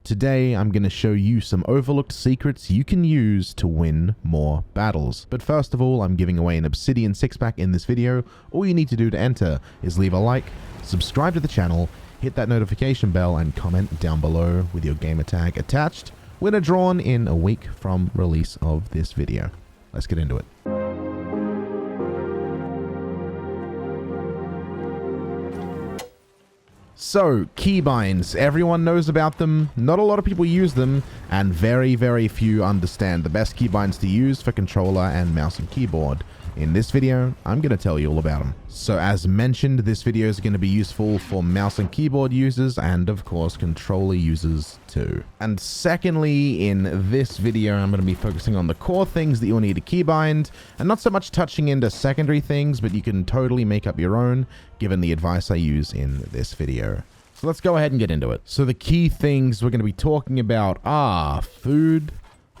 Today, I'm going to show you some overlooked secrets you can use to win more battles. But first of all, I'm giving away an obsidian 6-pack in this video. All you need to do to enter is leave a like, subscribe to the channel, hit that notification bell, and comment down below with your gamer tag attached. Winner drawn in a week from release of this video. Let's get into it. So, keybinds, everyone knows about them, not a lot of people use them, and very, very few understand the best keybinds to use for controller and mouse and keyboard. In this video, I'm going to tell you all about them. So as mentioned, this video is going to be useful for mouse and keyboard users and of course controller users too. And secondly, in this video, I'm going to be focusing on the core things that you'll need to keybind and not so much touching into secondary things, but you can totally make up your own given the advice I use in this video. So let's go ahead and get into it. So the key things we're going to be talking about are food,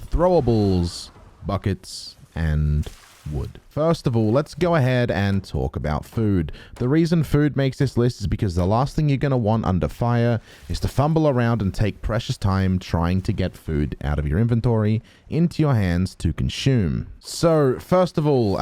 throwables, buckets, and wood. First of all, let's go ahead and talk about food. The reason food makes this list is because the last thing you're going to want under fire is to fumble around and take precious time trying to get food out of your inventory into your hands to consume. So first of all,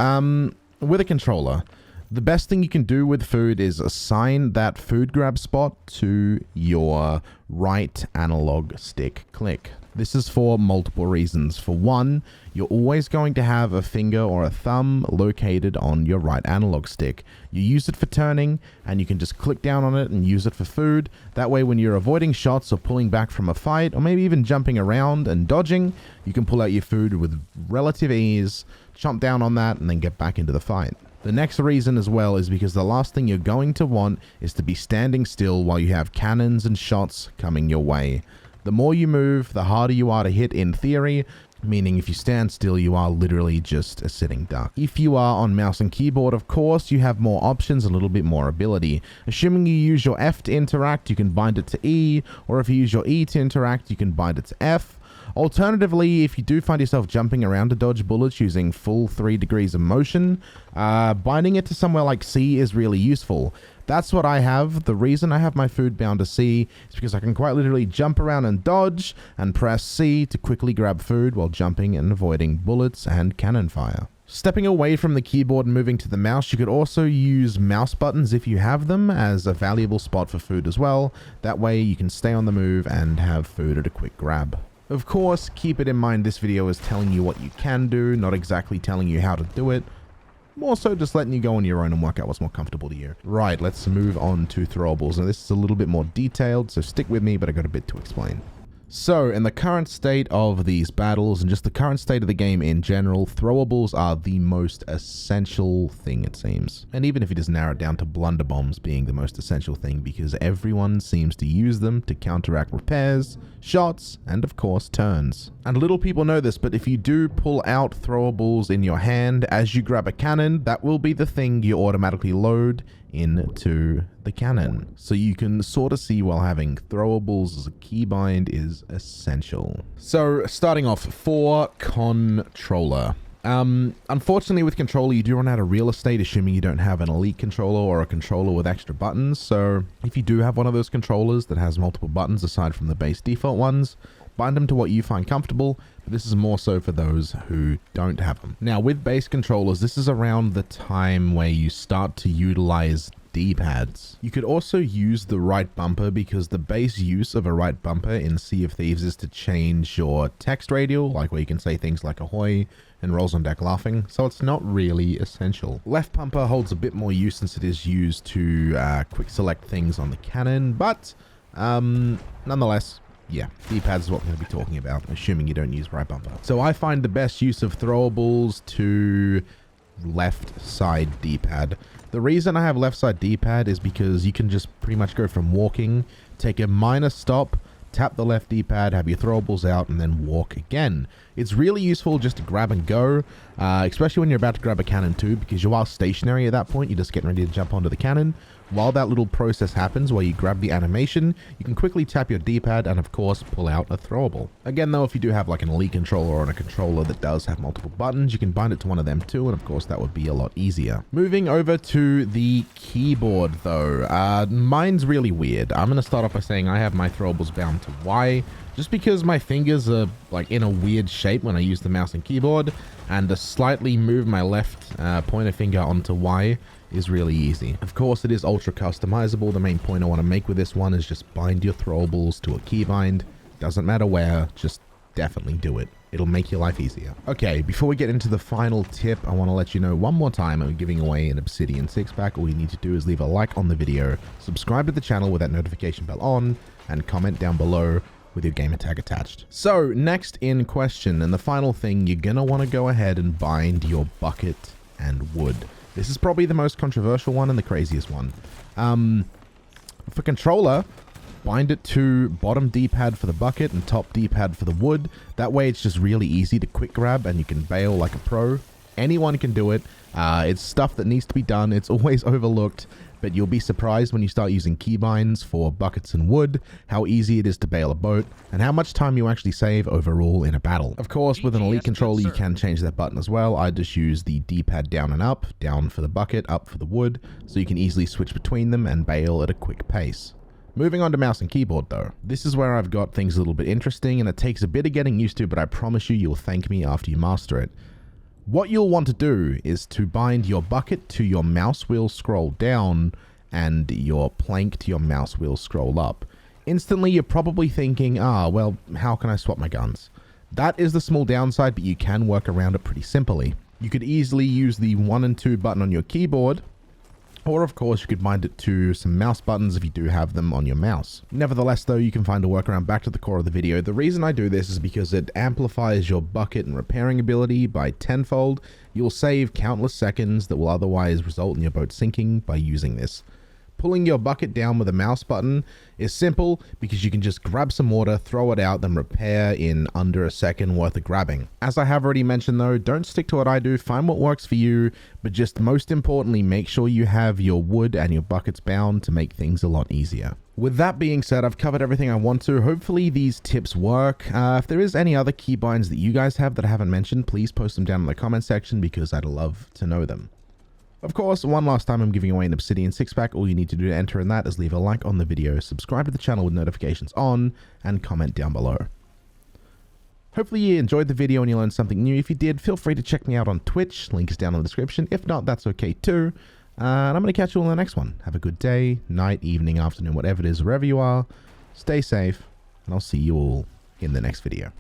with a controller, the best thing you can do with food is assign that food grab spot to your right analog stick click. This is for multiple reasons. For one, you're always going to have a finger or a thumb located on your right analog stick. You use it for turning, and you can just click down on it and use it for food. That way, when you're avoiding shots or pulling back from a fight, or maybe even jumping around and dodging, you can pull out your food with relative ease, chomp down on that, and then get back into the fight. The next reason as well is because the last thing you're going to want is to be standing still while you have cannons and shots coming your way. The more you move, the harder you are to hit in theory, meaning if you stand still, you are literally just a sitting duck. If you are on mouse and keyboard, of course, you have more options, a little bit more ability. Assuming you use your F to interact, you can bind it to E, or if you use your E to interact, you can bind it to F. Alternatively, if you do find yourself jumping around to dodge bullets using full 3 degrees of motion, binding it to somewhere like C is really useful. That's what I have. The reason I have my food bound to C is because I can quite literally jump around and dodge and press C to quickly grab food while jumping and avoiding bullets and cannon fire. Stepping away from the keyboard and moving to the mouse, you could also use mouse buttons if you have them as a valuable spot for food as well. That way you can stay on the move and have food at a quick grab. Of course, keep it in mind this video is telling you what you can do, not exactly telling you how to do it. More so just letting you go on your own and work out what's more comfortable to you. Right, let's move on to throwables. Now this is a little bit more detailed, so stick with me, but I got a bit to explain. So, in the current state of these battles, and just the current state of the game in general, throwables are the most essential thing, it seems. And even if you just narrow it down to blunderbombs being the most essential thing, because everyone seems to use them to counteract repairs, shots, and of course, turns. And little people know this, but if you do pull out throwables in your hand as you grab a cannon, that will be the thing you automatically load into the cannon. So you can sort of see while having throwables as a keybind is essential. So starting off, for controller. Unfortunately with controller you do run out of real estate assuming you don't have an elite controller or a controller with extra buttons. So if you do have one of those controllers that has multiple buttons aside from the base default ones, bind them to what you find comfortable, but this is more so for those who don't have them. Now with base controllers, this is around the time where you start to utilize D-pads. You could also use the right bumper because the base use of a right bumper in Sea of Thieves is to change your text radial, like where you can say things like ahoy and rolls on deck laughing, so it's not really essential. Left bumper holds a bit more use since it is used to quick select things on the cannon, but nonetheless, yeah, D-pads is what we're going to be talking about, assuming you don't use right bumper. So I find the best use of throwables to left side D-pad. The reason I have left side D-pad is because you can just pretty much go from walking, take a minor stop, tap the left D-pad, have your throwables out, and then walk again. It's really useful just to grab and go, especially when you're about to grab a cannon too, because you are stationary at that point. You're just getting ready to jump onto the cannon. While that little process happens where you grab the animation, you can quickly tap your D-pad and of course pull out a throwable. Again though, if you do have like an elite controller or a controller that does have multiple buttons, you can bind it to one of them too, and of course that would be a lot easier. Moving over to the keyboard though, mine's really weird. I'm going to start off by saying I have my throwables bound to Y, just because my fingers are like in a weird shape when I use the mouse and keyboard, and to slightly move my left pointer finger onto Y is really easy. Of course, it is ultra customizable. The main point I want to make with this one is just bind your throwables to a keybind. Doesn't matter where, just definitely do it. It'll make your life easier. Okay, before we get into the final tip, I want to let you know one more time I'm giving away an obsidian 6-pack. All you need to do is leave a like on the video, subscribe to the channel with that notification bell on, and comment down below with your gamer tag attached. So next in question, and the final thing, you're gonna want to go ahead and bind your bucket and wood. This is probably the most controversial one and the craziest one. For controller, bind it to bottom D-pad for the bucket and top D-pad for the wood. That way it's just really easy to quick grab and you can bail like a pro. Anyone can do it. It's stuff that needs to be done. It's always overlooked, but you'll be surprised when you start using keybinds for buckets and wood, how easy it is to bail a boat, and how much time you actually save overall in a battle. Of course, with an elite controller, you can change that button as well. I just use the D-pad down and up, down for the bucket, up for the wood, so you can easily switch between them and bail at a quick pace. Moving on to mouse and keyboard though. This is where I've got things a little bit interesting, and it takes a bit of getting used to, but I promise you'll thank me after you master it. What you'll want to do is to bind your bucket to your mouse wheel scroll down and your plank to your mouse wheel scroll up. Instantly, you're probably thinking, well, how can I swap my guns? That is the small downside, but you can work around it pretty simply. You could easily use the 1 and 2 button on your keyboard, or of course you could bind it to some mouse buttons if you do have them on your mouse. Nevertheless though, you can find a workaround. Back to the core of the video. The reason I do this is because it amplifies your bucket and repairing ability by tenfold. You'll save countless seconds that will otherwise result in your boat sinking by using this. Pulling your bucket down with a mouse button is simple because you can just grab some water, throw it out, then repair in under a second worth of grabbing. As I have already mentioned though, don't stick to what I do, find what works for you, but just most importantly, make sure you have your wood and your buckets bound to make things a lot easier. With that being said, I've covered everything I want to. Hopefully these tips work. If there is any other keybinds that you guys have that I haven't mentioned, please post them down in the comment section because I'd love to know them. Of course, one last time I'm giving away an obsidian 6-pack. All you need to do to enter in that is leave a like on the video, subscribe to the channel with notifications on, and comment down below. Hopefully you enjoyed the video and you learned something new. If you did, feel free to check me out on Twitch. Link is down in the description. If not, that's okay too. And I'm going to catch you all in the next one. Have a good day, night, evening, afternoon, whatever it is, wherever you are. Stay safe, and I'll see you all in the next video.